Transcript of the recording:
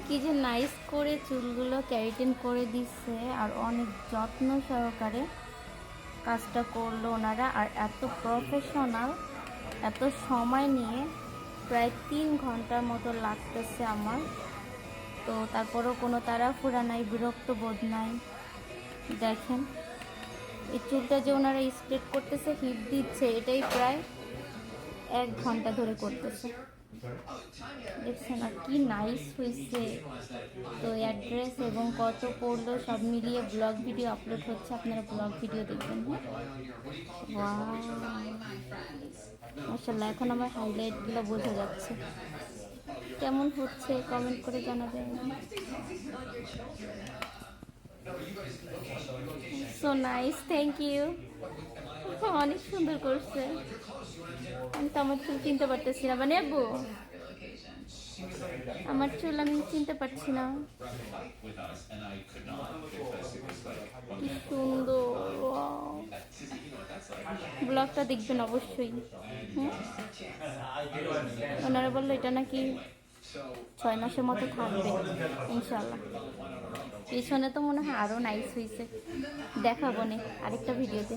কি যে নাইস করে চুলগুলো ক্যারাটিন করে দিচ্ছে, আর অনেক যত্ন সহকারে কাজটা করলো ওনারা, আর এত প্রফেশনাল, এত সময় নিয়ে প্রায় 3 ঘন্টার মতো লাগতেছে আমার। তো তারপরেও কোনো তাড়াহুড়া নাই, বিরক্ত বোধ নাই। দেখেন এই চুলটা যে ওনারা স্ট্রেট করতেছে, হিট দিচ্ছে, এটাই প্রায় 1 ঘন্টা ধরে করতেছে। দেখছেন আর কি নাইস হয়েছে। তো অ্যাড্রেস এবং কত পড়লো সব মিলিয়ে ব্লগ ভিডিও আপলোড হচ্ছে, আপনারা ব্লগ ভিডিও দেখবেন। হ্যাঁ, মাশাআল্লাহ, এখন আমার হাইলাইটগুলো বোঝা যাচ্ছে। কেমন হচ্ছে কমেন্ট করে জানাবেন। So nice, thank you. অনেক সুন্দর করছে। আমি তো আমার চুল চিনতে পারতেছি না, মানে আব্বু আমার চুল আমি চিনতে পারছি না। কি সুন্দর, ব্লগটা দেখবেন অবশ্যই। হুম, ওনারা বললো এটা নাকি 6 মাসের মতো থাকবে ইনশাল্লাহ। পিছনে তো মনে হয় আরও নাইস হয়েছে, দেখাবো নে আরেকটা ভিডিওতে।